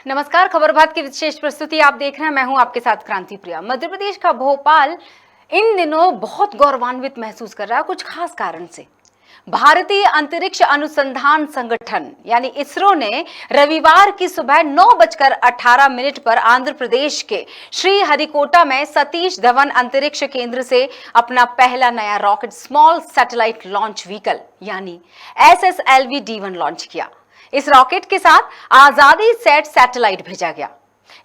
नमस्कार, खबर बात की विशेष प्रस्तुति आप देख रहे हैं। मैं हूं आपके साथ क्रांति प्रिया। मध्य प्रदेश का भोपाल इन दिनों बहुत गौरवान्वित महसूस कर रहा है कुछ खास कारण से। भारतीय अंतरिक्ष अनुसंधान संगठन यानी इसरो ने रविवार की सुबह 9:18 पर आंध्र प्रदेश के श्रीहरिकोटा में सतीश धवन अंतरिक्ष केंद्र से अपना पहला नया rocket small satellite launch vehicle यानी SSLV-D1 लॉन्च किया। इस रॉकेट के साथ आजादी सेट सैटेलाइट भेजा गया।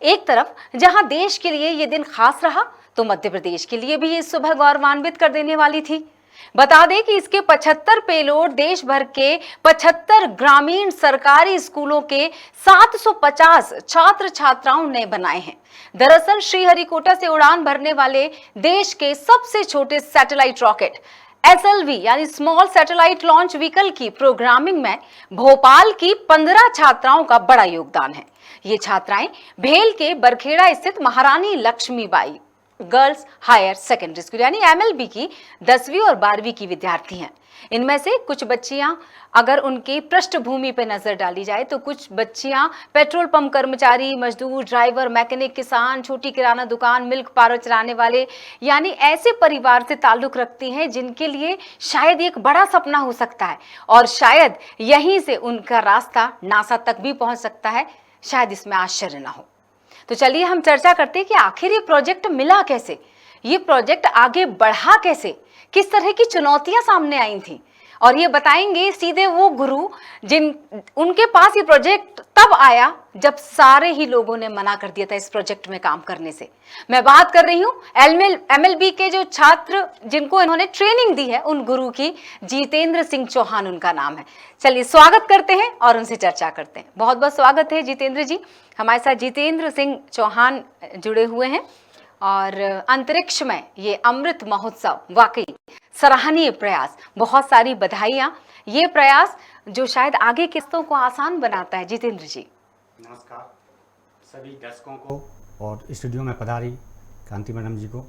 एक तरफ जहां देश के लिए यह दिन खास रहा, तो मध्य प्रदेश के लिए भी ये सुबह गौरवान्वित कर देने वाली थी। बता दें कि इसके 75 पेलोड देश भर के 75 ग्रामीण सरकारी स्कूलों के 750 छात्र छात्राओं ने बनाए हैं। दरअसल श्रीहरिकोटा से उड़ान भरने वाले देश के सबसे छोटे सैटेलाइट रॉकेट SLV यानी स्मॉल सैटेलाइट लॉन्च व्हीकल की प्रोग्रामिंग में भोपाल की 15 छात्राओं का बड़ा योगदान है। ये छात्राएं भेल के बरखेड़ा स्थित Maharani Laxmibai girls higher secondary school यानी MLB की 10वीं और 12वीं की विद्यार्थी हैं। इनमें से कुछ बच्चियां, अगर उनकी पृष्ठभूमि पर नजर डाली जाए तो कुछ बच्चियां पेट्रोल पंप कर्मचारी, मजदूर, ड्राइवर, मैकेनिक, किसान, छोटी किराना दुकान, मिल्क पार्लर चलाने वाले यानी ऐसे परिवार से ताल्लुक रखती हैं जिनके लिए शायद एक बड़ा सपना हो सकता है और शायद यहीं से उनका रास्ता नासा तक भी पहुंच सकता है। शायद इसमें आश्चर्य ना हो। तो चलिए हम चर्चा करते हैं कि आखिर ये प्रोजेक्ट मिला कैसे, ये प्रोजेक्ट आगे बढ़ा कैसे, किस तरह की चुनौतियां सामने आई थी, और ये बताएंगे सीधे वो गुरु उनके पास ये प्रोजेक्ट तब आया जब सारे ही लोगों ने मना कर दिया था इस प्रोजेक्ट में काम करने से। मैं बात कर रही हूँ MLB के जो छात्र जिनको इन्होंने ट्रेनिंग दी है, उन गुरु की। जितेंद्र सिंह चौहान उनका नाम है। चलिए स्वागत करते हैं और उनसे चर्चा करते हैं। बहुत बहुत स्वागत है जितेंद्र जी। हमारे साथ जितेंद्र सिंह चौहान जुड़े हुए हैं और अंतरिक्ष में ये अमृत महोत्सव वाकई सराहनीय प्रयास, बहुत सारी बधाइयां। ये प्रयास जो शायद आगे किस्तों को आसान बनाता है। जितेंद्र जी नमस्कार सभी दर्शकों को और स्टूडियो में पधारी क्रांति मैडम जी को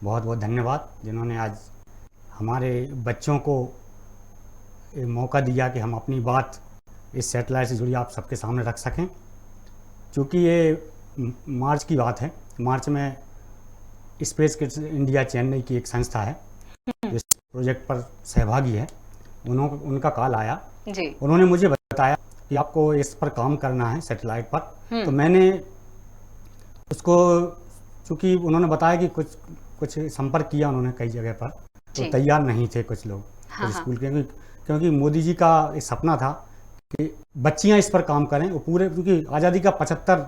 बहुत बहुत धन्यवाद, जिन्होंने आज हमारे बच्चों को मौका दिया कि हम अपनी बात इस सैटेलाइट से जुड़ी आप सबके सामने रख सकें। क्योंकि ये मार्च की बात है, मार्च में स्पेस किड्स इंडिया चेन्नई की एक संस्था है इस प्रोजेक्ट पर सहभागी है। उनका कॉल आया जी। उन्होंने मुझे बताया कि आपको इस पर काम करना है सैटेलाइट पर। तो मैंने उसको, चूँकि उन्होंने बताया कि कुछ संपर्क किया उन्होंने कई जगह पर, तो तैयार नहीं थे कुछ लोग कुछ स्कूल के, क्योंकि मोदी जी का एक सपना था कि बच्चियां इस पर काम करें। वो पूरे, क्योंकि आज़ादी का 75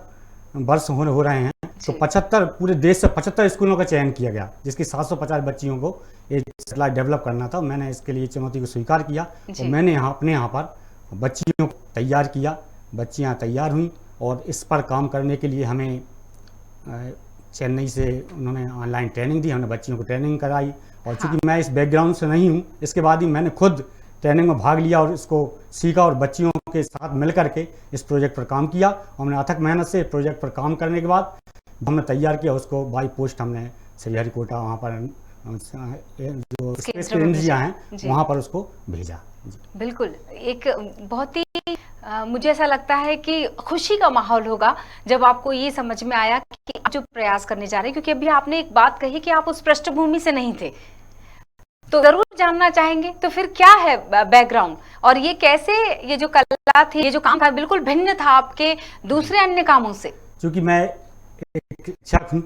वर्ष हो रहे हैं, तो 75 पूरे देश से 75 स्कूलों का चयन किया गया, जिसकी 750 बच्चियों को ये सैटेलाइट डेवलप करना था। मैंने इसके लिए चुनौती को स्वीकार किया और मैंने अपने यहाँ पर बच्चियों को तैयार किया। बच्चियाँ तैयार हुई और इस पर काम करने के लिए हमें चेन्नई से उन्होंने ऑनलाइन ट्रेनिंग दी, हमने बच्चियों को ट्रेनिंग कराई। और चूँकि मैं इस बैकग्राउंड से नहीं हूँ, इसके बाद ही मैंने खुद ट्रेनिंग में भाग लिया और इसको सीखा और बच्चियों के साथ मिल करके इस प्रोजेक्ट पर काम किया। हमने अथक मेहनत से प्रोजेक्ट पर काम करने के बाद हमने तैयार किया उसको बाई पोस्ट। हमने श्रीहरिकोटा वहाँ पर जो स्पेस एजेंसियाँ हैं वहाँ पर उसको भेजा। बिल्कुल, एक बहुत ही मुझे ऐसा लगता है कि खुशी का माहौल होगा जब आपको ये समझ में आया कि आप जो प्रयास करने जा रहे हैं, क्योंकि अभी आपने एक बात कही कि आप उस पृष्ठभूमि से नहीं थे, तो जरूर जानना चाहेंगे तो फिर क्या है बैकग्राउंड और ये कैसे, ये जो कला थी, ये जो काम था, बिल्कुल भिन्न था आपके दूसरे अन्य कामों से। क्योंकि मैं एक शिक्षक हूँ,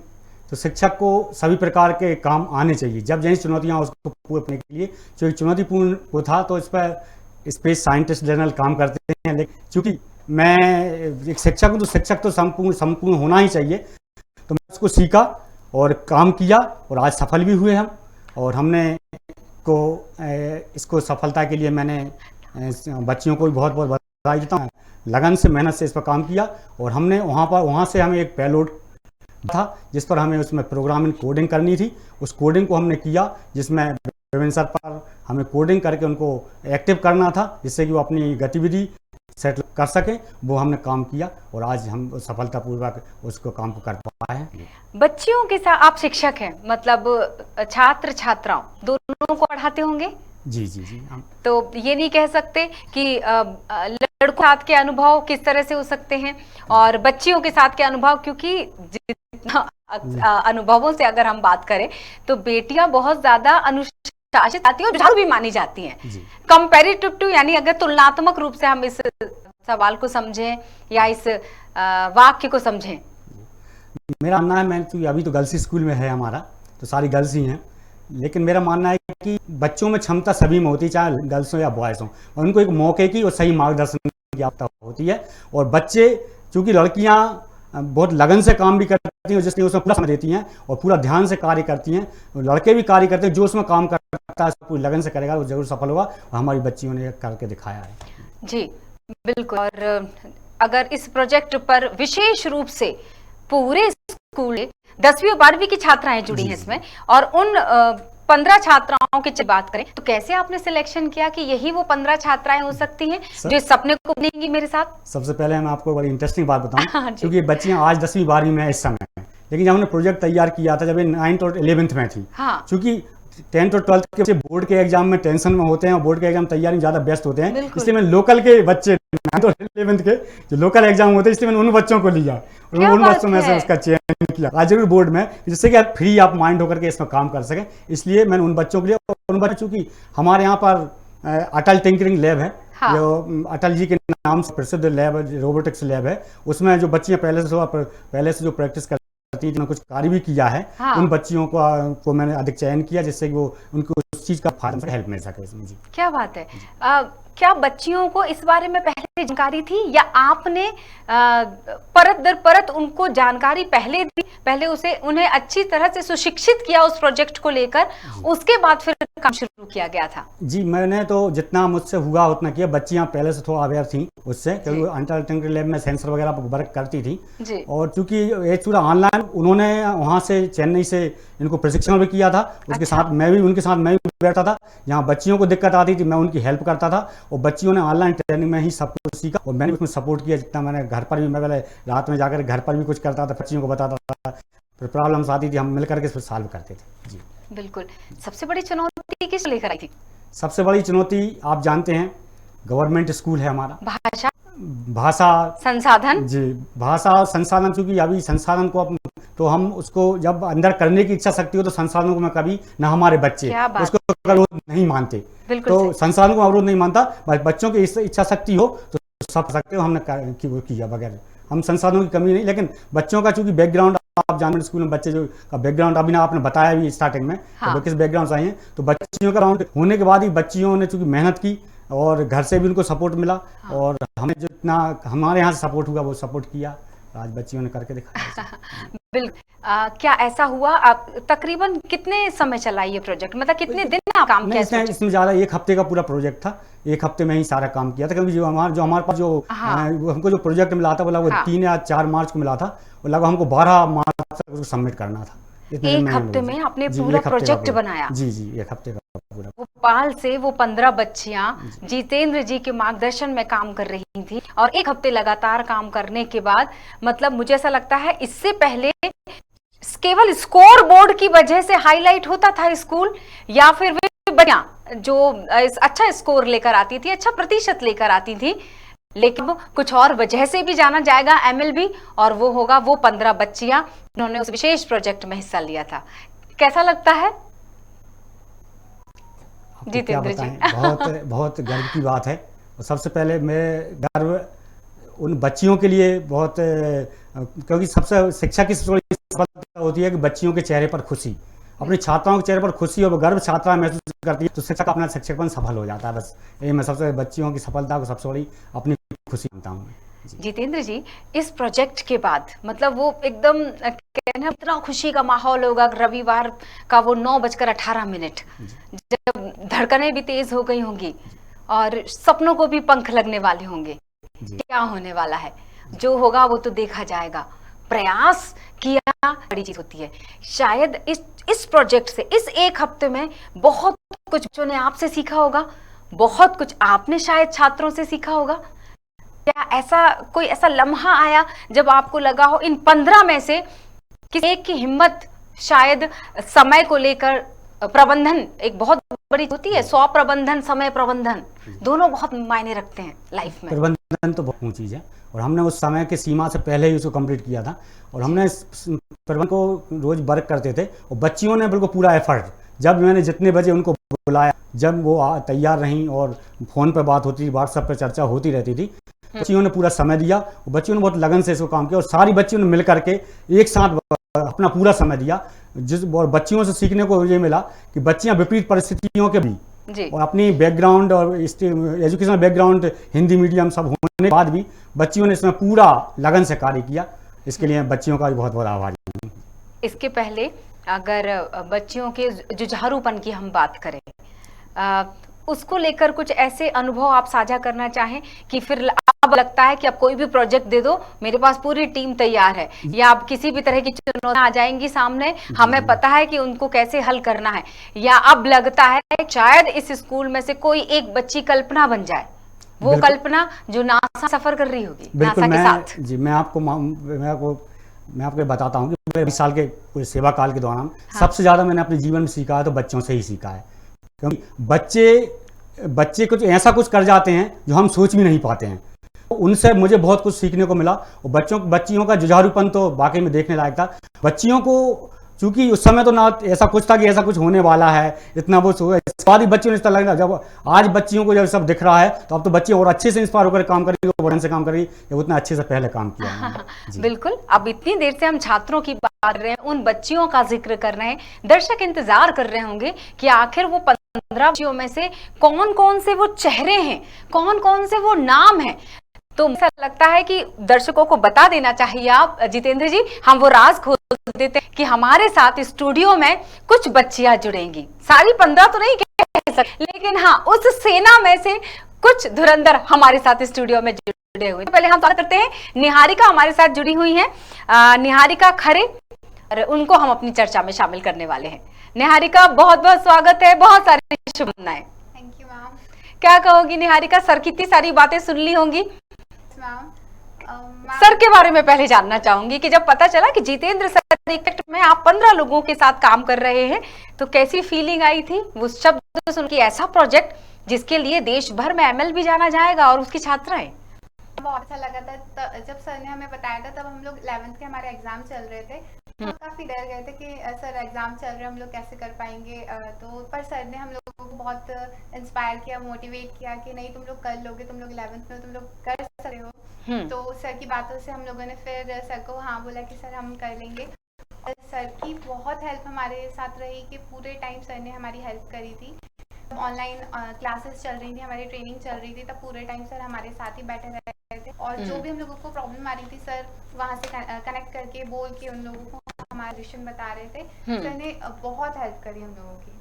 तो शिक्षक को सभी प्रकार के काम आने चाहिए। जब जैसी चुनौतियाँ उसको पूरे करने के लिए, जो चुनौतीपूर्ण वो था, तो इस पर स्पेस साइंटिस्ट जनरल काम करते हैं। लेकिन चूँकि मैं एक शिक्षक हूँ, तो शिक्षक तो संपूर्ण होना ही चाहिए। तो मैं उसको सीखा और काम किया और आज सफल भी हुए हम। और हमने इसको सफलता के लिए मैंने बच्चियों को भी बहुत बहुत बधाई देता हूँ। लगन से, मेहनत से इस पर काम किया और हमने वहाँ से हमें एक पेलोड था जिस पर हमें उसमें प्रोग्रामिंग कोडिंग करनी थी। उस कोडिंग को हमने किया, जिसमें विभिन्न स्तर पर हमें कोडिंग करके उनको एक्टिव करना था, जिससे कि वो अपनी गतिविधि सेट कर सके। वो हमने काम किया और आज हम सफलतापूर्वक उसको काम को कर पाए हैं। बच्चियों के साथ आप शिक्षक हैं, मतलब छात्र छात्राओं दोनों को पढ़ाते होंगे? जी जी जी हम तो ये नहीं कह सकते कि लड़कों के साथ के अनुभव किस तरह से हो सकते हैं और बच्चियों के साथ के अनुभव, क्योंकि जितना अनुभवों से अगर हम बात करें तो बेटियां बहुत ज्यादा अनुशासित आती हैं और जुझारू भी मानी जाती हैं जी कंपेरेटिव टू, यानी अगर तुलनात्मक रूप से हम इस सवाल को समझें या इस वाक्य को समझें। मेरा मानना है, मैं तो अभी तो गर्ल्स स्कूल में है हमारा, तो सारी गर्ल्स ही हैं, लेकिन मेरा मानना है कि बच्चों में क्षमता सभी में होती है, चाहे गर्ल्स हो या बॉयज़ हो, और उनको एक मौके की और सही मार्गदर्शन की आवश्यकता होती है। और बच्चे, चूँकि लड़कियाँ बहुत लगन से काम भी करती हैं, जिसलिए उसमें पूरा समय देती हैं और पूरा ध्यान से कार्य करती हैं, लड़के भी कार्य करते हैं, जो उसमें काम करता है पूरी लगन से करेगा वो जरूर सफल होगा, और हमारी बच्चियों ने करके दिखाया है। जी बिल्कुल। और अगर इस प्रोजेक्ट पर विशेष रूप से पूरे स्कूल 10वीं और 12वीं की छात्राएं जुड़ी हैं इसमें, और उन 15 छात्राओं की बात करें तो कैसे आपने सिलेक्शन किया कि यही वो 15 छात्राएं हो सकती हैं जो इस सपने को बनेंगी मेरे साथ? सबसे पहले मैं आपको बड़ी इंटरेस्टिंग बात बताऊं, हाँ, क्योंकि बच्चियां आज 10वीं 12वीं में है इस समय, लेकिन जब हमने प्रोजेक्ट तैयार किया था जब ये 9th और 11th में थी, हाँ। क्योंकि 10th और 12th के बच्चे बोर्ड के एग्जाम में टेंशन में होते हैं और बोर्ड के एग्जाम तैयारी में ज़्यादा व्यस्त होते हैं, इसलिए मैं लोकल के बच्चे 9th और 11th के जो लोकल एग्जाम होते हैं, इसलिए मैंने उन बच्चों को लिया और उन बच्चों में से उसका चयन किया आज जरूर बोर्ड में, जिससे कि आप फ्री आप माइंड होकर के इसमें काम कर सकें, इसलिए मैंने उन बच्चों के लिए। उन बच्चों, चूँकि हमारे यहाँ पर अटल टिंकरिंग लैब है, हाँ। जो अटल जी के नाम से प्रसिद्ध लैब रोबोटिक्स लैब है, उसमें जो बच्चियाँ पहले से जो प्रैक्टिस करती थी, कुछ कार्य भी किया है, हाँ। उन बच्चियों को मैंने अधिक चयन किया, जिससे कि वो उनको उस चीज़ का फायदा हेल्प मिल सके इसमें। जी क्या बात है। क्या बच्चियों को इस बारे में पहले जानकारी थी या आपने परत दर परत उनको जानकारी पहले दी, पहले उन्हें अच्छी तरह से सुशिक्षित किया उस प्रोजेक्ट को लेकर, उसके बाद फिर काम शुरू किया गया था? जी मैंने तो जितना मुझसे हुआ उतना किया। बच्चियां पहले से थोड़ा अवेयर थी उससे, क्योंकि अटल टिंकरिंग लैब में सेंसर वगैरह पर वर्क करती थी जी। और चूंकि ये पूरा ऑनलाइन उन्होंने वहाँ से चेन्नई से इनको प्रशिक्षण भी किया था, उसके साथ मैं भी उनके साथ मैं भी बैठा था, जहाँ बच्चियों को दिक्कत आती थी मैं उनकी हेल्प करता था, और बच्चियों ने ऑनलाइन ट्रेनिंग में ही सब कुछ सीखा, और मैंने उसमें सपोर्ट किया जितना मैंने घर पर भी। मैं पहले रात में जाकर घर पर भी कुछ करता था, बच्चियों को बताता था, फिर प्रॉब्लम्स आती थी हम मिल करके इसको सॉल्व करते थे। जी बिल्कुल। सबसे बड़ी चुनौती किस लेकर आई थी? सबसे बड़ी चुनौती आप जानते हैं, गवर्नमेंट स्कूल है हमारा, भाषा संसाधन। जी भाषा संसाधन, चूंकि अभी संसाधन को तो हम उसको जब अंदर करने की इच्छा शक्ति हो तो संसाधनों को मैं कभी ना हमारे बच्चे उसको अवरोध नहीं मानते, तो संसाधनों को अवरोध नहीं मानता, बच्चों की इच्छा शक्ति हो तो सब सकते हो, हमने किया बगैर, हम संसाधनों की कमी नहीं। लेकिन बच्चों का चूंकि बैकग्राउंड आप जानते हैं स्कूल में बच्चे जो का बैकग्राउंड अभी ना आपने बताया भी स्टार्टिंग में, हाँ। तो किस बैकग्राउंड से आई हैं, तो बच्चियों का राउंड होने के बाद ही बच्चियों ने चूंकि मेहनत की और घर से भी उनको सपोर्ट मिला, हाँ। और हमें जितना हमारे यहाँ से सपोर्ट हुआ वो सपोर्ट किया, आज बच्चियों ने करके दिखाया। बिल्कुल। क्या ऐसा हुआ, तकरीबन कितने समय चला ये प्रोजेक्ट, मतलब कितने दिन आप काम किया? इसमें ज़्यादा 1 हफ्ते का पूरा प्रोजेक्ट था, 1 हफ्ते में ही सारा काम किया था, क्योंकि जो हमारे पास जो हमको जो प्रोजेक्ट मिला था वो लगभग 3 या 4 मार्च को मिला था, वो लगभग हमको 12 मार्च तक सबमिट करना था। 1 हफ्ते में आपने पूरा प्रोजेक्ट बनाया? जी 1 हफ्ते का पूरा। भोपाल से वो 15 बच्चियां जितेंद्र जी के मार्गदर्शन में काम कर रही थी, और 1 हफ्ते लगातार काम करने के बाद, मतलब मुझे ऐसा लगता है इससे पहले केवल स्कोर बोर्ड की वजह से हाईलाइट होता था स्कूल, या फिर वे बच्चियां जो अच्छा स्कोर लेकर आती थी, अच्छा प्रतिशत लेकर आती थी, लेकिन कुछ और वजह से भी जाना जाएगा MLB, और वो होगा वो 15 बच्चियां जिन्होंने उस विशेष प्रोजेक्ट में हिस्सा लिया था। कैसा लगता है जितेंद्र जी? बहुत गर्व की बात है, और सबसे पहले मैं गर्व उन बच्चियों के लिए बहुत, क्योंकि सबसे शिक्षा की सबसे बड़ी सफलता होती है कि बच्चियों के चेहरे पर खुशी, अपनी छात्राओं के चेहरे पर खुशी और गर्व छात्रा महसूस करती है, तो शिक्षक अपना शिक्षकपन सफल हो जाता है। बस ये मैं सबसे बच्चियों की सफलता को सबसे बड़ी अपनी खुशी मानता हूँ। जितेंद्र जी, इस प्रोजेक्ट के बाद मतलब वो एकदम कहना इतना खुशी का माहौल होगा, रविवार का वो 9:18 जब धड़कनें भी तेज हो गई होंगी और सपनों को भी पंख लगने वाले होंगे। क्या होने वाला है, जो होगा वो तो देखा जाएगा। प्रयास किया बड़ी चीज होती है। शायद इस प्रोजेक्ट से इस 1 हफ्ते में बहुत कुछ बच्चों ने आपसे सीखा होगा, बहुत कुछ आपने शायद छात्रों से सीखा होगा। क्या ऐसा कोई ऐसा लम्हा आया जब आपको लगा हो इन 15 में से किसी एक की हिम्मत, शायद समय को लेकर प्रबंधन एक बहुत बड़ी होती है। 100 प्रबंधन, समय प्रबंधन दोनों बहुत मायने रखते हैं लाइफ में। प्रबंधन तो बहुत ऊँची चीज़ है और हमने उस समय की सीमा से पहले ही उसको कंप्लीट किया था और हमने इस प्रबंधन को रोज वर्क करते थे और बच्चियों ने बिल्कुल पूरा एफर्ट, जब मैंने जितने बजे उनको बुलाया, जब वो तैयार रहीं और फ़ोन पर बात होती थी, व्हाट्सएप पर चर्चा होती रहती थी, बच्चियों ने पूरा समय दिया और बच्चियों ने बहुत लगन से इसको काम किया और सारी बच्चियों ने मिल करके एक साथ अपना पूरा समय दिया। और बच्चियों से सीखने को ये मिला कि बच्चियां विपरीत परिस्थितियों के भी जी। और अपनी बैकग्राउंड और एजुकेशनल बैकग्राउंड हिंदी मीडियम सब होने के बाद भी बच्चियों ने इसमें पूरा लगन से कार्य किया। इसके लिए बच्चियों का भी बहुत बहुत आभारी हूँ। इसके पहले अगर बच्चियों के जुझारूपन की हम बात करें, उसको लेकर कुछ ऐसे अनुभव आप साझा करना चाहें कि फिर अब लगता है कि अब कोई भी प्रोजेक्ट दे दो, मेरे पास पूरी टीम तैयार है, या अब किसी भी तरह की चुनौतियां आ जाएंगी सामने, हमें पता है कि उनको कैसे हल करना है, या अब लगता है शायद इस स्कूल में से कोई एक बच्ची कल्पना बन जाए, वो कल्पना जो नासा सफर कर रही होगी नासा के साथ? जी, मैं आपको बताता हूँ कि मेरे 20 साल के पूरे सेवा काल के दौरान सबसे ज़्यादा मैंने अपने जीवन में सीखा है तो बच्चों से ही सीखा है, क्योंकि बच्चे कुछ ऐसा कुछ कर जाते हैं जो हम सोच भी नहीं पाते हैं। उनसे मुझे बहुत कुछ सीखने को मिला और बच्चियों का जुझारूपन तो वाकई में देखने लायक था। बच्चियों को चूंकि उस समय तो ना ऐसा कुछ था कि ऐसा कुछ होने वाला है, इतना वो बाद ही बच्चियों ने इस तरह लगना, जब आज बच्चियों को जब सब दिख रहा है तो अब तो बच्चे और अच्छे से इंस्पायर होकर काम करेंगे, बढ़िया से काम करेंगे, उतना अच्छे से पहले काम किया। बिल्कुल। अब इतनी देर से हम छात्रों की बात कर रहे हैं, उन बच्चियों का जिक्र कर रहे हैं, दर्शक इंतजार कर रहे होंगे कि आखिर वो 15 बच्चियों में से कौन कौन से वो चेहरे हैं, कौन कौन से वो नाम हैं। तो मुझे लगता है कि दर्शकों को बता देना चाहिए आप जितेंद्र जी, हम वो राज खोल देते हैं कि हमारे साथ स्टूडियो में कुछ बच्चियां जुड़ेंगी, सारी 15 तो नहीं कह सकते, लेकिन हाँ उस सेना में से कुछ धुरंधर हमारे साथ स्टूडियो में जुड़े हुए। तो पहले हम बात करते हैं, निहारिका हमारे साथ जुड़ी हुई है, निहारिका खरे, और उनको हम अपनी चर्चा में शामिल करने वाले हैं। निहारिका, बहुत बहुत स्वागत है, बहुत सारी शुभकामनाएं। Thank you ma'am. क्या कहोगी निहारिका, सर की इतनी सारी बातें सुन ली होंगी। मैम सर के बारे में पहले जानना चाहूंगी कि जब पता चला कि जितेंद्र सर इफेक्ट में आप 15 लोगों के साथ काम कर रहे हैं तो कैसी फीलिंग आई थी वो शब्द सुन के? ऐसा प्रोजेक्ट जिसके लिए देश भर में एमएल भी जाना जाएगा और उसकी छात्राएं। बहुत अच्छा लगा था जब सर ने हमें बताया था, तब हम लोग 11th के हमारे एग्जाम चल रहे थे, हम काफी डर गए थे कि सर एग्जाम चल रहे हैं, हम लोग कैसे कर पाएंगे। तो पर सर ने हम लोगों को बहुत इंस्पायर किया, मोटिवेट किया कि नहीं तुम लोग कर लोगे, तुम लोग 11th में तुम लोग कर सकते हो। तो सर की बातों से हम लोगों ने फिर सर को हाँ बोला कि सर हम कर लेंगे। और सर की बहुत हेल्प हमारे साथ रही कि पूरे टाइम सर ने हमारी हेल्प करी थी। ऑनलाइन क्लासेस चल रही थी, हमारी ट्रेनिंग चल रही थी, तब पूरे टाइम सर हमारे साथ ही बैठे रहे थे और जो भी हम लोगों को प्रॉब्लम आ रही थी सर वहाँ से कनेक्ट करके बोल के उन लोगों को हमारा सोल्यूशन बता रहे थे। सर ने बहुत हेल्प करी हम लोगों की।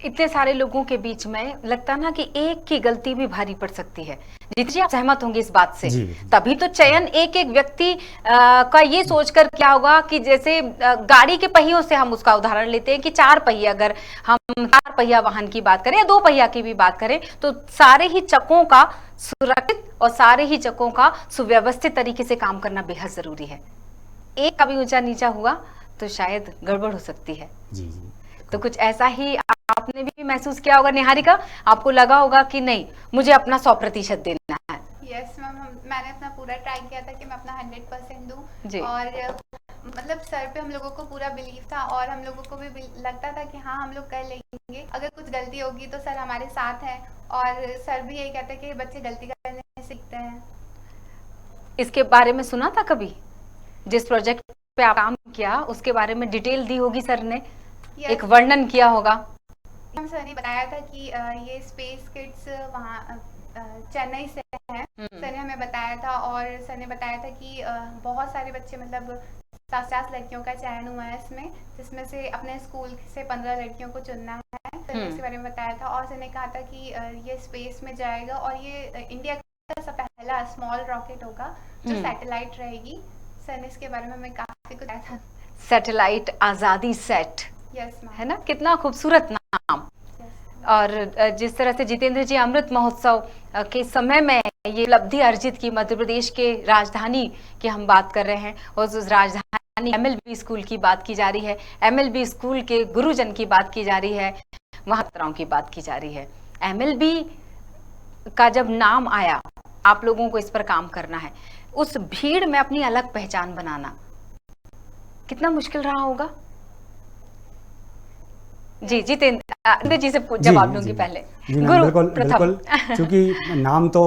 इतने सारे लोगों के बीच में लगता ना कि एक की गलती भी भारी पड़ सकती है। जीत जी, आप सहमत होंगे इस बात से? तभी तो चयन एक एक व्यक्ति का ये सोचकर क्या होगा कि जैसे गाड़ी के पहियों से हम उसका उदाहरण लेते हैं कि 4 पहिया, अगर हम 4 पहिया वाहन की बात करें या 2 पहिया की भी बात करें तो सारे ही चक्कों का सुरक्षित और सारे ही चक्कों का सुव्यवस्थित तरीके से काम करना बेहद जरूरी है। एक का भी ऊंचा नीचा हुआ तो शायद गड़बड़ हो सकती है। जी। तो कुछ ऐसा ही आपने भी महसूस किया होगा निहारिका, आपको लगा होगा कि नहीं मुझे अपना 100% देना है? यस मैम, मैंने अपना पूरा ट्राई किया था कि मैं अपना 100% दूं और मतलब सर पे हम लोगों को पूरा बिलीव था और हम लोगों को भी लगता था कि हाँ हम लोग कर लेंगे, अगर कुछ गलती होगी तो सर हमारे साथ हैं और सर भी यही कहते हैं कि बच्चे गलती करने सीखते हैं। इसके बारे में सुना था कभी? जिस प्रोजेक्ट पे आप काम किया उसके बारे में डिटेल दी होगी सर ने, एक वर्णन किया होगा। हम सर ने बताया था कि ये स्पेस किड्स वहाँ चेन्नई से हैं। सर ने हमें बताया था और सर ने बताया था कि बहुत सारे बच्चे मतलब 50 लड़कियों का चयन हुआ है इसमें, जिसमें से अपने स्कूल से 15 लड़कियों को चुनना है। सर ने इसके बारे में बताया था और सर ने कहा था कि ये स्पेस में जाएगा और ये इंडिया का सब पहला स्मॉल रॉकेट होगा जो सैटेलाइट रहेगी। सर ने इसके बारे में हमें काफी कुछ बताया था। सैटेलाइट आजादी सेट, यस है ना, कितना खूबसूरत नाम। और जिस तरह से जितेंद्र जी अमृत महोत्सव के समय में ये उपलब्धि अर्जित की, मध्य प्रदेश के राजधानी की हम बात कर रहे हैं और उस राजधानी एमएलबी स्कूल की बात की जा रही है, एमएलबी स्कूल के गुरुजन की बात की जा रही है, वहाँ छात्राओं की बात की जा रही है। MLB का जब नाम आया, आप लोगों को इस पर काम करना है, उस भीड़ में अपनी अलग पहचान बनाना कितना मुश्किल रहा होगा? जी जितेंद्र जी से जवाब लूंगी पहले। जी मैम, बिल्कुल बिल्कुल, क्योंकि नाम तो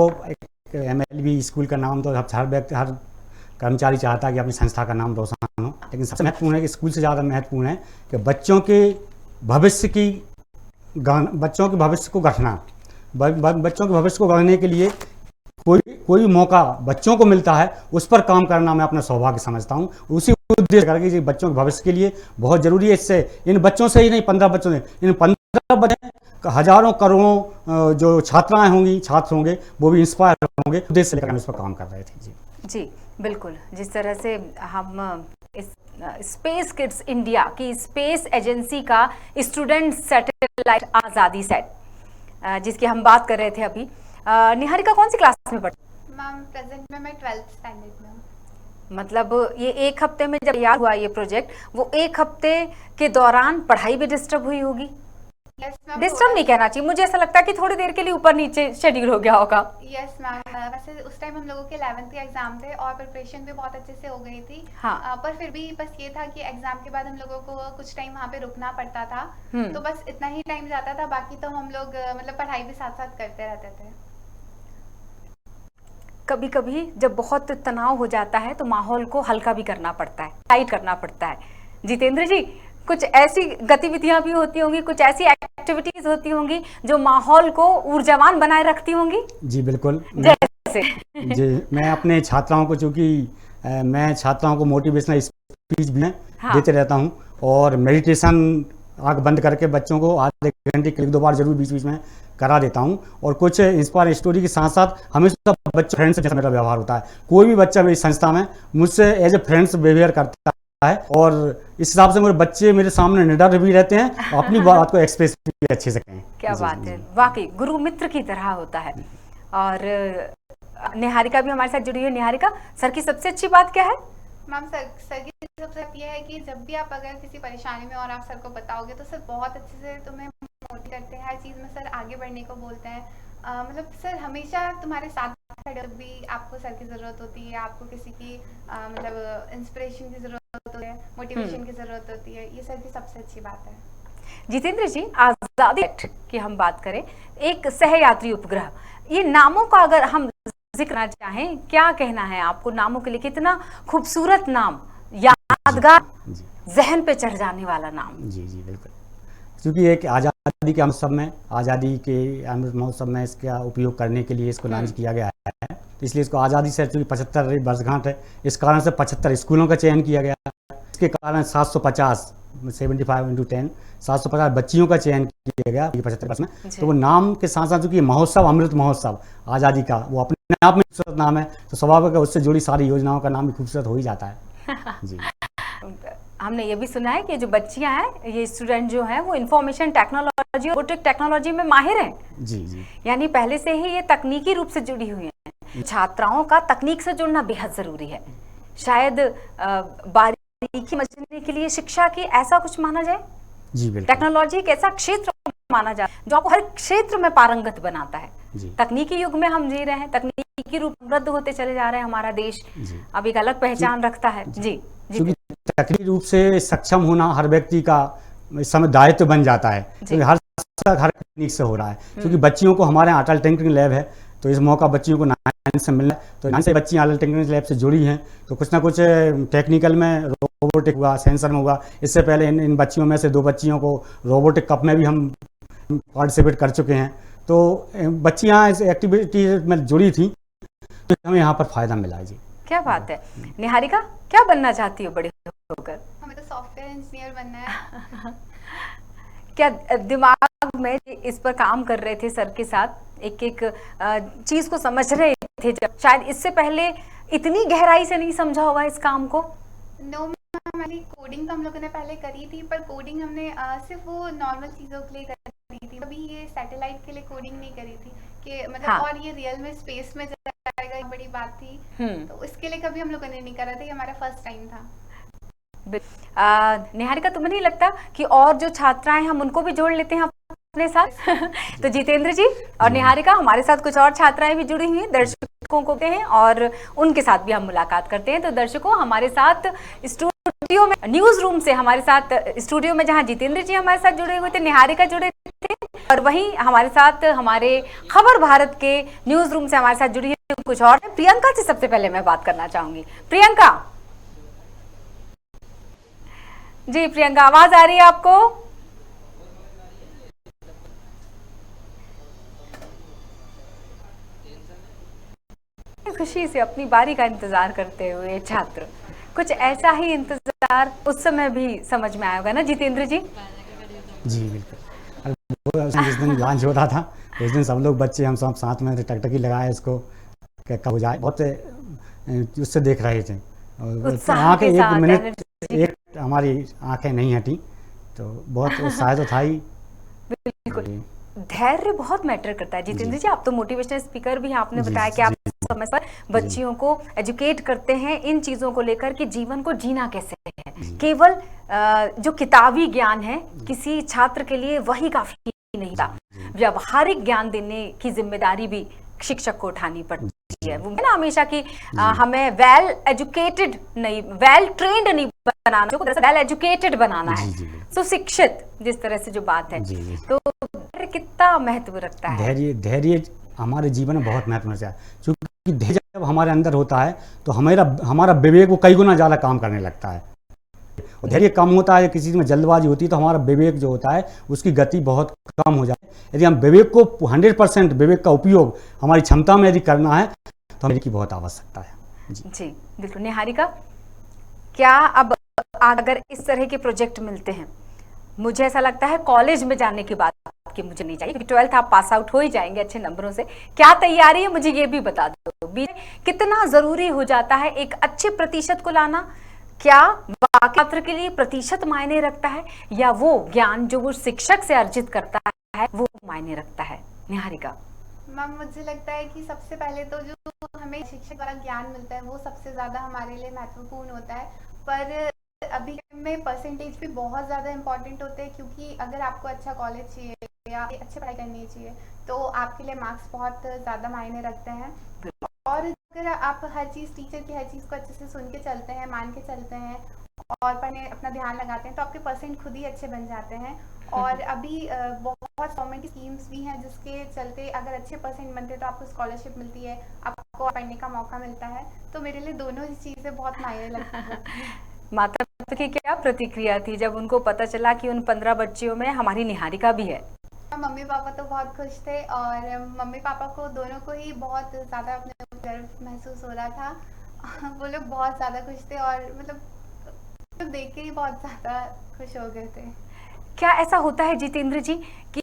MLB स्कूल का नाम तो हर व्यक्ति, हर कर्मचारी चाहता है कि अपनी संस्था का नाम रोशन हो, लेकिन सबसे महत्वपूर्ण है कि स्कूल से ज़्यादा महत्वपूर्ण है कि बच्चों के भविष्य को गढ़ना, बच्चों के भविष्य को गढ़ने के लिए कोई मौका बच्चों को मिलता है, उस पर काम करना मैं अपना सौभाग्य समझता हूँ। उसी उद्देश्य करके बच्चों के भविष्य के लिए बहुत जरूरी है। इससे इन बच्चों से ही नहीं, 15 बच्चों से, इन 15 बच्चे हजारों करोड़ों जो छात्राएं होंगी, छात्र होंगे, वो भी इंस्पायर होंगे। उद्देश्य से लेकर हम इस पर काम कर रहे थे। जी बिल्कुल, जिस तरह से हम इस स्पेस किड्स इंडिया की स्पेस एजेंसी का स्टूडेंट सैटेलाइट आज़ादी सेट, जिसकी हम बात कर रहे थे अभी, निहारिका कौन सी क्लास में पढ़ती? मैम प्रेजेंट में मैं 12th स्टैंडर्ड में हूँ। मतलब ये एक हफ्ते में जब तैयार हुआ ये प्रोजेक्ट, वो एक हफ्ते के दौरान पढ़ाई भी डिस्टर्ब हुई होगी? यस मैम, डिस्टर्ब नहीं कहना चाहिए, मुझे ऐसा लगता है कि थोड़ी देर के लिए ऊपर नीचे शेड्यूल हो गया होगा। यस मैम, वैसे उस टाइम हम लोगों के 11th के एग्जाम थे और प्रिपरेशन भी बहुत अच्छे से हो गई थी। हाँ। पर फिर भी बस ये था कि एग्जाम के बाद हम लोगों को कुछ टाइम वहाँ पे रुकना पड़ता था, तो बस इतना ही टाइम जाता था, बाकी तो हम लोग मतलब पढ़ाई भी साथ साथ करते रहते थे। कभी कभी जब बहुत तनाव हो जाता है तो माहौल को हल्का भी करना पड़ता है, टाइट करना पड़ता है। जितेंद्र जी, कुछ ऐसी गतिविधियां भी होती होंगी, कुछ ऐसी एक्टिविटीज होती होंगी जो माहौल को ऊर्जावान बनाए रखती होंगी? जी बिल्कुल, जैसे जी मैं अपने छात्राओं को, चूँकि मैं छात्राओं को मोटिवेशनल स्पीच भी देते रहता हूँ, और मेडिटेशन आँख बंद करके बच्चों को आधे घंटे के 1-2 बार जरूर बीच बीच में करा देता हूँ। और कुछ इंस्पायर स्टोरी के साथ साथ हमेशा बच्चों फ्रेंड्स जैसा मेरा व्यवहार होता है। कोई भी बच्चा मेरी संस्था में मुझसे एज ए फ्रेंड्स बिहेवियर करता है, और इस हिसाब से मेरे बच्चे मेरे सामने निडर भी रहते हैं, अपनी बात को एक्सप्रेस भी अच्छे से करें। क्या बात है, वाकई गुरु मित्र की तरह होता है। और निहारिका भी हमारे साथ जुड़ी है। निहारिका, सर की सबसे अच्छी बात क्या है? मैम सर की सबसे अच्छी है कि जब भी आप अगर किसी परेशानी में और आप सर को बताओगे तो सर बहुत अच्छे से तुम्हें मोटिवेट करते हैं, हर चीज़ में सर आगे बढ़ने को बोलते हैं। मतलब सर हमेशा तुम्हारे साथ खड़े, जब भी आपको सर की ज़रूरत होती है, आपको किसी की मतलब इंस्पिरेशन की ज़रूरत होती है, मोटिवेशन की ज़रूरत होती है, ये सर की सबसे अच्छी बात है। जितेंद्र जी, आज़ादी की हम बात करें, एक सहयात्री उपग्रह, ये नामों का अगर हम जिक्र करना चाहें, क्या कहना है आपको नामों के लिए? कितना खूबसूरत नाम, यादगार, जहन पे चढ़ जाने वाला नाम। जी जी बिल्कुल, क्योंकि एक आज़ादी के महोत्सव में, आज़ादी के अमृत महोत्सव में इसका उपयोग करने के लिए इसको लॉन्च किया गया है, तो इसलिए इसको आज़ादी से, चूँकि 75वीं वर्षगांठ है, इस कारण से 75 स्कूलों का चयन किया गया। इसके कारण 750 750 बच्चियों का चयन किया गया 75 वर्ष में। तो वो नाम के साथ साथ, चूँकि महोत्सव अमृत महोत्सव आज़ादी का, वो अपने आप में खूबसूरत नाम है, तो स्वाभाविक है उससे जुड़ी सारी योजनाओं का नाम भी खूबसूरत हो ही जाता है। जी हमने ये भी सुना है कि जो बच्चियां हैं, ये स्टूडेंट जो हैं, वो इंफॉर्मेशन टेक्नोलॉजी, रोबोटिक टेक्नोलॉजी में माहिर हैं। जी जी, यानी पहले से ही ये तकनीकी रूप से जुड़ी हुई हैं। छात्राओं का तकनीक से जुड़ना बेहद जरूरी है। शायद बारीकी समझने के लिए शिक्षा की ऐसा कुछ माना जाए। जी बिल्कुल, टेक्नोलॉजी एक ऐसा क्षेत्र माना जाए जो आपको हर क्षेत्र में पारंगत बनाता है। तकनीकी युग में हम जी रहे हैं, तकनीकी रूप वृद्ध होते चले जा रहे हैं, हमारा देश अब एक अलग पहचान रखता है। जी क्योंकि तकनीकी रूप से सक्षम होना हर व्यक्ति का इस समय दायित्व बन जाता है, क्योंकि हर तकनीक से हो रहा है। क्योंकि बच्चियों को हमारे यहाँ अटल टिंकरिंग लैब है, तो इस मौका बच्चियों को 9 से मिलना है, तो 9 से बच्चियाँ अटल टिंकरिंग लैब से जुड़ी हैं, तो कुछ ना कुछ टेक्निकल में, रोबोटिक हुआ, सेंसर में हुआ। इससे पहले इन बच्चियों में से 2 बच्चियों को रोबोटिक कप में भी हम पार्टिसिपेट कर चुके हैं। तो बच्चियाँ इस एक्टिविटी में जुड़ी थी, तो हमें यहाँ पर फायदा मिला है। जी क्या बात है। निहारिका, क्या बनना चाहती हो बड़े होकर? हमें तो सॉफ्टवेयर इंजीनियर बनना है। क्या दिमाग में इस पर काम कर रहे थे सर के साथ, एक एक चीज को समझ रहे थे, जब शायद इससे पहले इतनी गहराई से नहीं समझा होगा इस काम को? नो, हमारी कोडिंग तो हम लोगों ने पहले करी थी, पर कोडिंग हमने सिर्फ वो नॉर्मल चीज़ों के लिए करी थी। अभी ये सैटेलाइट के लिए कोडिंग नहीं करी थी कि मतलब हाँ। और ये रियल में स्पेस में जाएगा, ये बड़ी बात थी। तो इसके लिए कभी हम लोगों ने नहीं करा था, ये हमारा फर्स्ट टाइम था। निहारिका, तुम्हें नहीं लगता कि और जो छात्राएं हम उनको भी जोड़ लेते हैं अपने साथ तो जितेंद्र जी और निहारिका, हमारे साथ कुछ और छात्राएं भी जुड़ी हुई हैं, दर्शकों को हैं और उनके साथ भी हम मुलाकात करते हैं। तो दर्शकों, हमारे साथ स्टूडियो में, न्यूज रूम से हमारे साथ स्टूडियो में जहां जितेंद्र जी हमारे साथ जुड़े हुए थे, निहारिका जुड़े थे, और वहीं हमारे साथ हमारे खबर भारत के न्यूज रूम से हमारे साथ जुड़ी हुई कुछ और। प्रियंका से सबसे पहले मैं बात करना चाहूंगी। प्रियंका जी, प्रियंका आवाज आ रही है आपको? खुशी से अपनी बारी का इंतजार करते हुए छात्र, कुछ ऐसा ही इंतजार उस समय भी समझ में आया होगा ना जितेंद्र जी? जी बिल्कुल। जिस दिन लॉन्च हो रहा था उस दिन सब लोग बच्चे हम सब साथ में टकटकी लगाए इसको कब हो जाए, बहुत उससे देख रहे थे। और आँखें एक मिनट एक हमारी आंखें नहीं हटी, तो बहुत उत्साह तो था ही। बिल्कुल, धैर्य बहुत मैटर करता है जितेंद्र जी। आप तो मोटिवेशनल स्पीकर भी हैं, आपने बताया कि आप समय पर बच्चियों को एजुकेट करते हैं इन चीजों को लेकर कि जीवन को जीना कैसे है। केवल जो किताबी ज्ञान है किसी छात्र के लिए वही काफी नहीं था, व्यावहारिक ज्ञान देने की जिम्मेदारी भी शिक्षक को उठानी पड़ती है। वो ना हमेशा कि हमें वेल एजुकेटेड नहीं, वेल ट्रेंड नहीं बनाना, वेल एजुकेटेड बनाना है, सुशिक्षित जिस तरह से जो बात है। तो कितना महत्व रखता है धैर्य हमारे जीवन में बहुत महत्व है, क्योंकि धैर्य जब हमारे अंदर होता है तो हमारा विवेक वो कई गुना ज़्यादा काम करने लगता है। और धैर्य कम होता है, किसी चीज़ में जल्दबाजी होती है तो हमारा विवेक जो होता है उसकी गति बहुत कम हो जाती है। यदि हम विवेक को 100% विवेक का उपयोग हमारी क्षमता में यदि करना है तो हमें की बहुत आवश्यकता है। जी बिल्कुल। निहारिका, क्या अब अगर इस तरह के प्रोजेक्ट मिलते हैं, मुझे ऐसा लगता है कॉलेज में जाने की बात कि मुझे नहीं चाहिए, क्योंकि 12th आप पास आउट हो ही जाएंगे अच्छे नंबरों से। क्या तैयारी है मुझे ये भी बता दो, कितना जरूरी हो जाता है एक अच्छे प्रतिशत को लाना? क्या बाकी छात्र के लिए प्रतिशत मायने रखता है या वो ज्ञान जो वो शिक्षक से अर्जित करता है वो मायने रखता है? निहारिका मैम, मुझे लगता है कि सबसे पहले तो जो हमें शिक्षक द्वारा ज्ञान मिलता है वो सबसे ज्यादा हमारे लिए महत्वपूर्ण होता है, पर अभी में परसेंटेज भी बहुत ज़्यादा इंपॉर्टेंट होते हैं, क्योंकि अगर आपको अच्छा कॉलेज चाहिए या अच्छी पढ़ाई करनी चाहिए तो आपके लिए मार्क्स बहुत ज़्यादा मायने रखते हैं। और अगर आप हर चीज़, टीचर की हर चीज़ को अच्छे से सुन के चलते हैं, मान के चलते हैं और पढ़ने अपना ध्यान लगाते हैं तो आपके परसेंट खुद ही अच्छे बन जाते हैं। और अभी बहुत गवर्नमेंट की स्कीम्स भी हैं जिसके चलते अगर अच्छे परसेंट बनते हैं तो आपको स्कॉलरशिप मिलती है, आपको पढ़ने का मौका मिलता है। तो मेरे लिए दोनों ही चीज़ें बहुत मायने लगती हैं। माता पिता की क्या प्रतिक्रिया थी जब उनको पता चला कि उन 15 बच्चियों में हमारी निहारिका भी है? मम्मी पापा तो बहुत खुश थे और मम्मी पापा को दोनों को ही बहुत ज़्यादा अपने गर्व महसूस हो रहा था। वो लोग बहुत ज़्यादा खुश थे और मतलब देख के ही बहुत ज़्यादा खुश हो गए थे। क्या ऐसा होता है जितेंद्र जी कि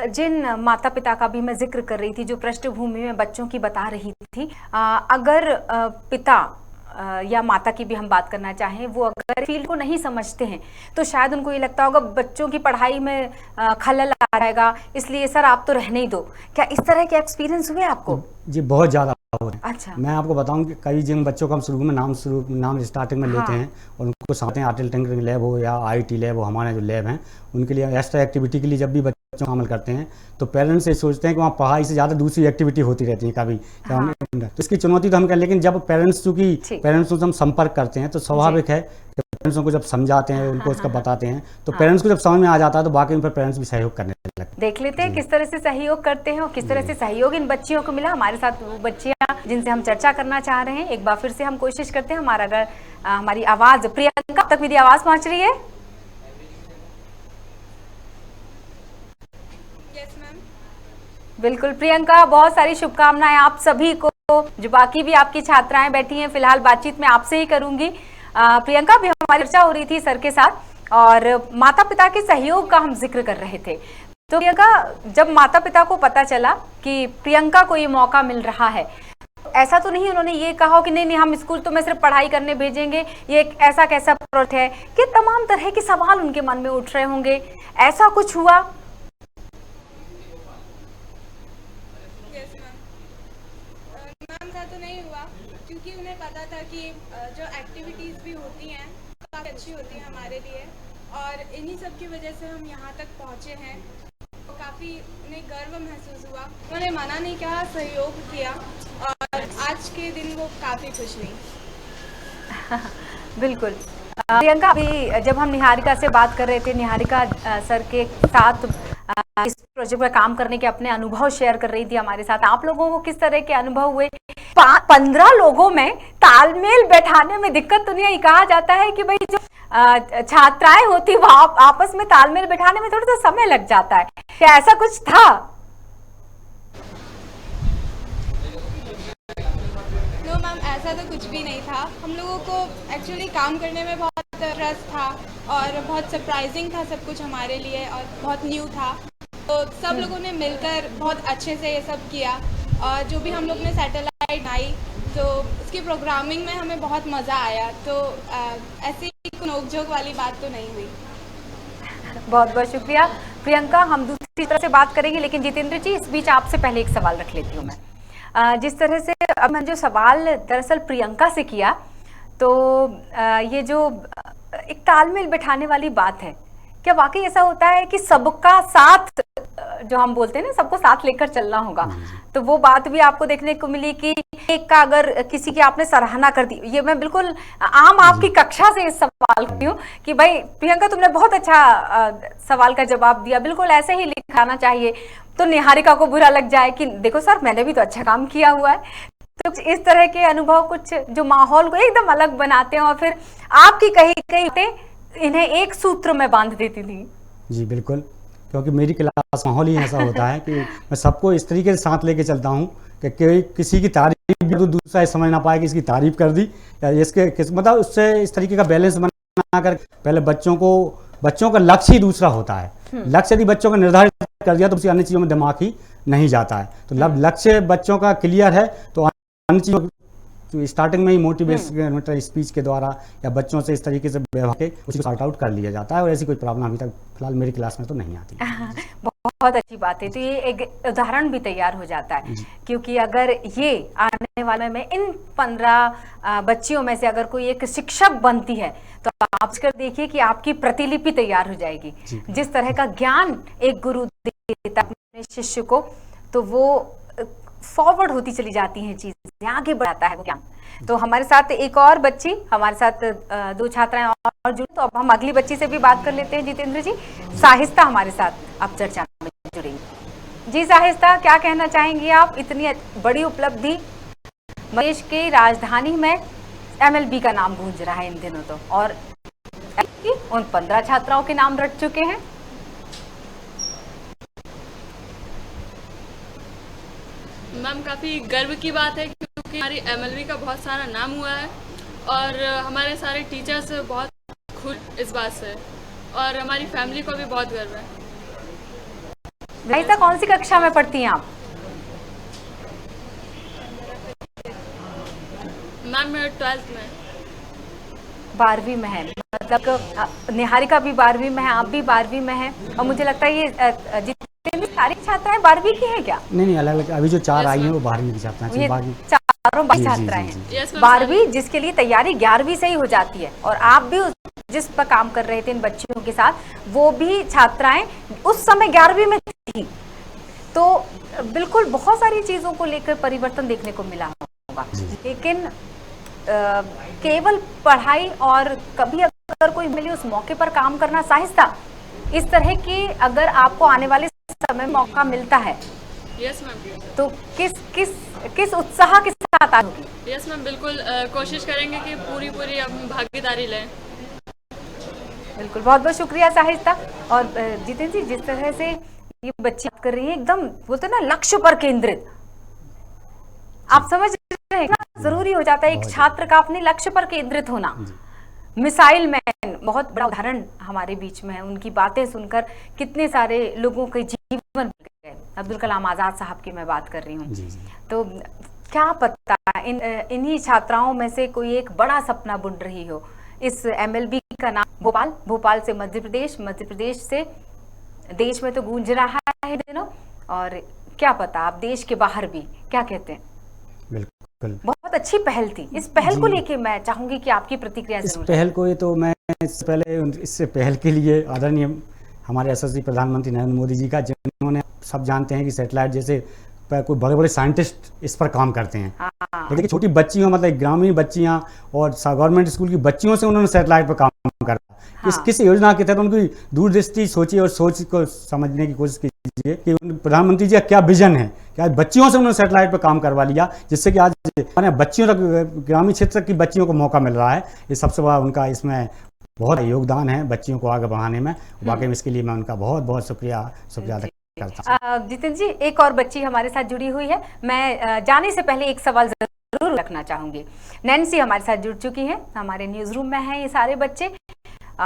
जिन माता पिता का भी मैं जिक्र कर रही थी, जो पृष्ठभूमि में बच्चों की बता रही थी, अगर पिता या माता की भी हम बात करना चाहें, वो अगर फील्ड को नहीं समझते हैं तो शायद उनको ये लगता होगा बच्चों की पढ़ाई में खलल आ जाएगा, इसलिए सर आप तो रहने ही दो। क्या इस तरह के एक्सपीरियंस हुए आपको? जी बहुत ज़्यादा हो रहे हैं। अच्छा, मैं आपको बताऊं कि कई जिन बच्चों को हम शुरू में नाम स्टार्टिंग में लेते हैं और उनको साथ आर्टिल टिंकरिंग लैब हो या IIT लैब हो, हमारे जो लैब हैं उनके लिए एक्स्ट्रा एक्टिविटी के लिए जब भी बच्चों शामिल करते हैं तो पेरेंट्स ये सोचते हैं कि वहाँ पढ़ाई से ज़्यादा दूसरी एक्टिविटी होती रहती है कभी। तो इसकी चुनौती तो हम करें, लेकिन जब पेरेंट्स से हम संपर्क करते हैं तो स्वाभाविक है कि पेरेंट्स को जब समझाते हैं, उनको उसका बताते हैं तो पेरेंट्स को जब समझ में आ जाता है तो बाकी फिर पेरेंट्स भी सहयोग करने लगते हैं। देख लेते हैं किस तरह से सहयोग करते हैं और किस तरह से सहयोग इन बच्चियों को मिला। हमारे साथ वो बच्चियां जिनसे हम चर्चा करना चाह रहे हैं, एक बार फिर से हम कोशिश करते हैं हमारी आवाज प्रियंका तक मेरी आवाज पहुंच रही है? बिल्कुल प्रियंका, बहुत सारी शुभकामनाएं आप सभी को। जो बाकी भी आपकी छात्राएं बैठी हैं, फिलहाल बातचीत मैं आपसे ही करूंगी। प्रियंका, भी हमारी चर्चा हो रही थी सर के साथ और माता पिता के सहयोग का हम जिक्र कर रहे थे। तो प्रियंका, जब माता पिता को पता चला कि प्रियंका को ये मौका मिल रहा है, ऐसा तो नहीं उन्होंने ये कहा कि नहीं हम स्कूल तो मैं सिर्फ पढ़ाई करने भेजेंगे, ये एक ऐसा कैसा प्रोजेक्ट है, कि तमाम तरह के सवाल उनके मन में उठ रहे होंगे, ऐसा कुछ हुआ? ऐसा तो नहीं हुआ, क्योंकि उन्हें पता था कि जो एक्टिविटीज़ भी होती हैं काफ़ी अच्छी होती हैं हमारे लिए और इन्हीं सब की वजह से हम यहाँ तक पहुँचे हैं। काफ़ी उन्हें गर्व महसूस हुआ। उन्होंने मना नहीं किया, सहयोग किया और आज के दिन वो काफ़ी खुश हुई। बिल्कुल। प्रियंका, अभी जब हम निहारिका से बात कर रहे थे, निहारिका सर के साथ इस प्रोजेक्ट पर काम करने के अपने अनुभव शेयर कर रही थी हमारे साथ। आप लोगों को किस तरह के अनुभव हुए? 15 लोगों में तालमेल बैठाने में दिक्कत तो नहीं आई? कहा जाता है कि भाई जो छात्राएं होती वो आपस में तालमेल बैठाने में थोड़ा सा समय लग जाता है, क्या ऐसा कुछ था? नो मैम, ऐसा तो कुछ भी नहीं था। हम लोगों को एक्चुअली काम करने में बहुत रस था और बहुत सरप्राइजिंग था सब कुछ हमारे लिए और बहुत न्यू था। तो सब लोगों ने मिलकर बहुत अच्छे से ये सब किया और जो भी हम लोग ने सैटेलाइट बनाई तो उसकी प्रोग्रामिंग में हमें बहुत मज़ा आया। तो ऐसी नोक-झोंक वाली बात तो नहीं हुई। बहुत बहुत शुक्रिया प्रियंका। हम दूसरी तरफ से बात करेंगे, लेकिन जितेंद्र जी, इस बीच आपसे पहले एक सवाल रख लेती हूँ मैं। जिस तरह से अब मैंने जो सवाल दरअसल प्रियंका से किया, तो ये जो एक तालमेल बैठाने वाली बात है, क्या वाकई ऐसा होता है कि सबका साथ, जो हम बोलते हैं ना, सबको साथ लेकर चलना होगा? तो वो बात भी आपको देखने को मिली कि एक का अगर किसी की आपने सराहना कर दी, ये मैं बिल्कुल आम आपकी कक्षा से इस सवाल करती हूँ कि भाई प्रियंका तुमने बहुत अच्छा सवाल का जवाब दिया, बिल्कुल ऐसे ही लिखाना चाहिए, तो निहारिका को बुरा लग जाए कि देखो सर मैंने भी तो अच्छा काम किया हुआ है। तो इस तरह के अनुभव कुछ जो माहौल को एकदम अलग बनाते हैं और फिर आपकी कही बातें इन्हें एक सूत्र में बांध देती थी। जी बिल्कुल, क्योंकि मेरी क्लास माहौल ही ऐसा होता है कि मैं सबको इस तरीके से साथ लेके चलता हूँ कि किसी की तारीफ भी तो दूसरा समझ ना पाए कि इसकी तारीफ कर दी या इसके मतलब उससे इस तरीके का बैलेंस बना कर पहले बच्चों का लक्ष्य ही दूसरा होता है। लक्ष्य यदि बच्चों का निर्धारित कर दिया तो उसी अन्य चीज़ों में दिमाग ही नहीं जाता है। तो लक्ष्य बच्चों का क्लियर है तो अन्य चीज़ों तो स्टार्टिंग में ही मोटिवेशन स्पीच के द्वारा या बच्चों से इस तरीके से व्यवहार के उसको सॉर्ट आउट कर लिया जाता है और ऐसी कोई प्रॉब्लम अभी तक फिलहाल मेरी क्लास में तो नहीं आती। बहुत अच्छी बात है। तो ये एक उदाहरण भी तैयार हो जाता है, क्योंकि अगर ये आने वाले में इन 15 बच्चियों में से अगर कोई एक शिक्षक बनती है तो आप कर देखिए कि आपकी प्रतिलिपि तैयार हो जाएगी। जिस तरह का ज्ञान एक गुरु देता है अपने शिष्य को, तो वो फॉरवर्ड होती चली जाती हैं, चीजें आगे बढ़ाता है वो ज्ञान। तो हमारे साथ एक और बच्ची, हमारे साथ 2 छात्राएं और जुड़ी, तो अब हम अगली बच्ची से भी बात कर लेते हैं। जितेंद्र जी, साहिस्ता हमारे साथ अब चर्चा में जुड़ेंगी। जी साहिस्ता, क्या कहना चाहेंगी आप? इतनी बड़ी उपलब्धि, देश की राजधानी में MLB का नाम गूंज रहा है इन दिनों, तो और उन 15 छात्राओं के नाम रट चुके हैं। मैम, काफ़ी गर्व की बात है क्योंकि हमारी MLB का बहुत सारा नाम हुआ है और हमारे सारे टीचर्स बहुत खुश इस बात से और हमारी फैमिली को भी बहुत गर्व है। साहिस्ता, कौन सी कक्षा में पढ़ती हैं आप? मैम, मैं 12th में। 12वीं में है, मतलब निहारिका भी 12वीं में है, आप भी 12वीं में है, और मुझे लगता है ये जितनी सारी छात्राएं 12वीं की हैं क्या? नहीं, अलग अलग अभी जो 4 आई हैं वो 12वीं की छात्राएं हैं। चारों छात्राएं हैं 12वीं, जिसके लिए तैयारी 11वीं से ही हो जाती है। और आप भी जिस पर काम कर रहे थे इन बच्चियों के साथ, वो भी छात्राएं उस समय 11वीं में थी। तो बिल्कुल बहुत सारी चीजों को लेकर परिवर्तन देखने को मिला होगा, लेकिन केवल पढ़ाई और कभी अगर कोई मिले उस मौके पर काम करना। साहिस्ता, इस तरह की अगर आपको आने वाले समय मौका मिलता है, यस मैम, तो किस उत्साह के साथ होगी? यस मैम, बिल्कुल कोशिश करेंगे कि पूरी हम भागीदारी लें। बिल्कुल, बहुत बहुत शुक्रिया साहिस्ता। और जितेंद्र जी, जिस तरह से ये बच्ची कर रही है, एकदम बोलते हैं ना लक्ष्य पर केंद्रित, आप समझ रहे हैं ना, जरूरी हो जाता है एक छात्र का अपने लक्ष्य पर केंद्रित होना। मिसाइल मैन बहुत बड़ा उदाहरण हमारे बीच में है, उनकी बातें सुनकर कितने सारे लोगों के जीवन बदल गए। अब्दुल कलाम आजाद साहब की मैं बात कर रही हूँ। तो क्या पता इन्हीं छात्राओं में से कोई एक बड़ा सपना बुन रही हो। इस MLB का नाम भोपाल से मध्य प्रदेश से देश में तो गूंज रहा है दिनों, और क्या पता आप देश के बाहर भी, क्या कहते हैं? बिल्कुल, बहुत अच्छी पहल थी। इस पहल को लेके मैं चाहूंगी कि आपकी प्रतिक्रिया इस जरूर। पहल को, ये तो मैं इससे पहले इस पहल के लिए आदरणीय हमारे यशस्वी प्रधानमंत्री नरेंद्र मोदी जी का, जिन्होंने उन्होंने, सब जानते हैं कि सैटेलाइट जैसे कोई बड़े बड़े साइंटिस्ट इस पर काम करते हैं, लेकिन छोटी बच्चियों मतलब ग्रामीण बच्चियां और गवर्नमेंट स्कूल की बच्चियों से उन्होंने सैटेलाइट पर काम करा। किस योजना के तहत उनकी दूरदृष्टि सोचिए और सोच को समझने की कोशिश कीजिए कि प्रधानमंत्री जी का क्या विजन है कि आज बच्चियों से उन्होंने सैटेलाइट पर काम करवा लिया, जिससे कि आज बच्चियों तक, ग्रामीण क्षेत्र की बच्चियों को मौका मिल रहा है। ये सबसे बड़ा उनका इसमें बहुत योगदान है बच्चियों को आगे बढ़ाने में। वाकई में इसके लिए मैं उनका बहुत बहुत शुक्रिया अदा करता हूं। जितेंद्र जी, एक और बच्ची हमारे साथ जुड़ी हुई है। मैं जाने से पहले एक सवाल जरूर रखना चाहूंगी। नैन्सी हमारे साथ जुड़ चुकी है, हमारे न्यूज रूम में हैं ये सारे बच्चे।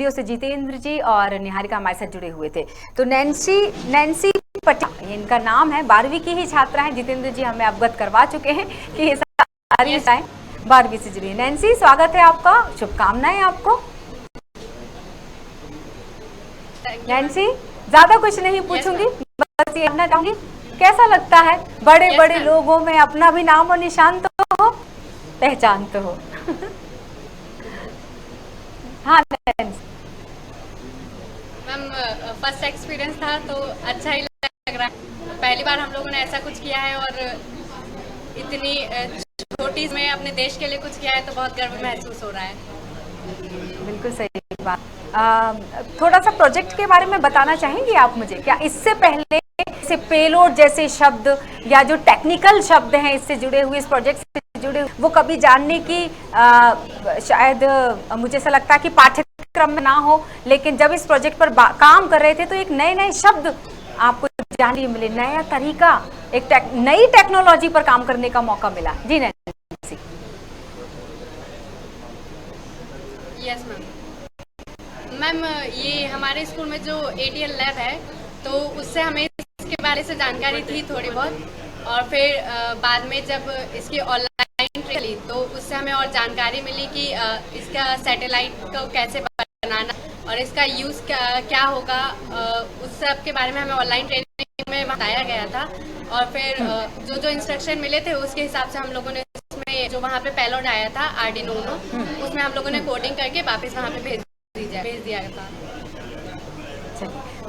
से जितेंद्र जी और निहारिका हमारे साथ जुड़े हुए थे। तो नैन्सी पटेल इनका नाम है, 12वीं की ही छात्रा है। जितेंद्र जी हमें अवगत करवा चुके हैं कि ये सारी 12वीं से जुड़ी है। नैन्सी, स्वागत है आपका, शुभकामनाएं आपको। नैन्सी, ज्यादा कुछ नहीं पूछूंगी, बस ये कहना चाहूंगी कैसा लगता है बड़े बड़े लोगों में अपना भी नाम और निशान तो हो, पहचान तो हो। हाँ मैम, फर्स्ट एक्सपीरियंस था तो अच्छा ही लग रहा है। पहली बार हम लोगों ने ऐसा कुछ किया है और इतनी छोटी में अपने देश के लिए कुछ किया है तो बहुत गर्व महसूस हो रहा है। बिल्कुल सही बात। थोड़ा सा प्रोजेक्ट के बारे में बताना चाहेंगे आप मुझे? क्या इससे पहले से पेलोड जैसे शब्द या जो टेक्निकल शब्द हैं इससे जुड़े हुए, इस प्रोजेक्ट से जुड़े हुए, वो कभी जानने की शायद मुझे ऐसा लगता है कि पाठ्यक्रम में ना हो, लेकिन जब इस प्रोजेक्ट पर काम कर रहे थे तो एक नए नए शब्द आपको जानने मिले, नया तरीका, एक नई टेक्नोलॉजी पर काम करने का मौका मिला। जी नैन्सी। यस मैम, ये हमारे स्कूल में जो ATL लैब है तो उससे हमें इसके बारे से जानकारी थी थोड़ी बहुत, और फिर बाद में जब इसकी ऑनलाइन चली तो उससे हमें और जानकारी मिली कि इसका सैटेलाइट को कैसे बनाना और इसका यूज़ क्या होगा, उस सब के बारे में हमें ऑनलाइन ट्रेनिंग में बताया गया था। और फिर जो इंस्ट्रक्शन मिले थे उसके हिसाब से हम लोगों ने उसमें जो वहाँ पे पेलोड आया था आर्डिनो ऊनो, उसमें हम लोगों ने कोडिंग करके वापस वहाँ पे भेज दिया था।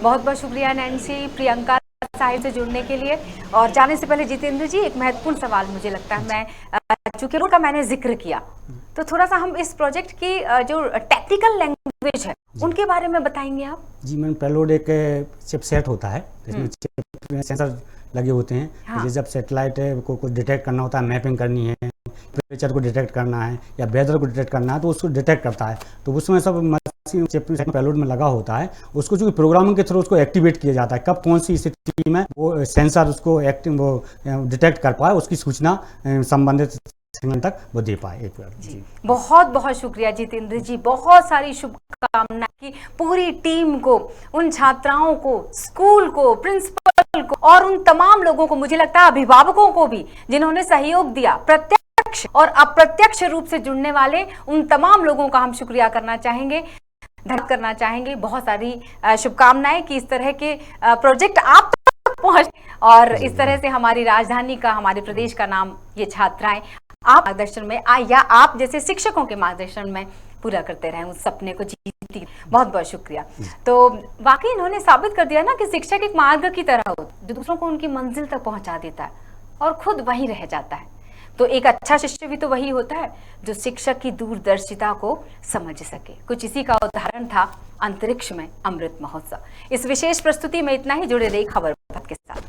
बहुत बहुत शुक्रिया नैन्सी, प्रियंका साहिब से जुड़ने के लिए। और जाने से पहले जितेंद्र जी, एक महत्वपूर्ण सवाल मुझे लगता है, मैं चूंकि का मैंने जिक्र किया तो थोड़ा सा हम इस प्रोजेक्ट की जो टेक्निकल लैंग्वेज है उनके बारे में बताएंगे आप? जी मैम, पेलोड एक चिपसेट होता है जिसमें सेंसर लगे होते हैं। हाँ। जब सैटेलाइट को डिटेक्ट करना होता है, मैपिंग करनी है, टेम्परेचर को डिटेक्ट करना है या वेदर को डिटेक्ट करना है तो उसको डिटेक्ट करता है। तो उसमें सब मशीन पेलोड में लगा होता है, उसको जो प्रोग्रामिंग के थ्रू उसको एक्टिवेट किया जाता है, कब कौन सी स्थिति में वो सेंसर उसको डिटेक्ट कर पाए, उसकी सूचना संबंधित तक वो दे पाए। जी बहुत बहुत शुक्रिया जितेंद्र जी, बहुत सारी शुभकामनाएं की पूरी टीम को, उन छात्राओं को, स्कूल को, प्रिंसिपल को और उन तमाम लोगों को, मुझे लगता है अभिभावकों को भी जिन्होंने सहयोग दिया, प्रत्यक्ष और अप्रत्यक्ष रूप से जुड़ने वाले उन तमाम लोगों का हम शुक्रिया करना चाहेंगे, धन्यवाद करना चाहेंगे। बहुत सारी शुभकामनाएं कि इस तरह के प्रोजेक्ट आप तक पहुंच और इस तरह से हमारी राजधानी का, हमारे प्रदेश का नाम ये छात्राएं आप मार्गदर्शन में या आप जैसे शिक्षकों के मार्गदर्शन में पूरा करते रहे, उस सपने को जीती। बहुत बहुत शुक्रिया। तो वाकई इन्होंने साबित कर दिया ना कि शिक्षक एक मार्ग की तरह हो जो दूसरों को उनकी मंजिल तक पहुंचा देता है और खुद वहीं रह जाता है। तो एक अच्छा शिष्य भी तो वही होता है जो शिक्षक की दूरदर्शिता को समझ सके। कुछ इसी का उदाहरण था अंतरिक्ष में अमृत महोत्सव। इस विशेष प्रस्तुति में इतना ही। जुड़े रहिए खबर के साथ।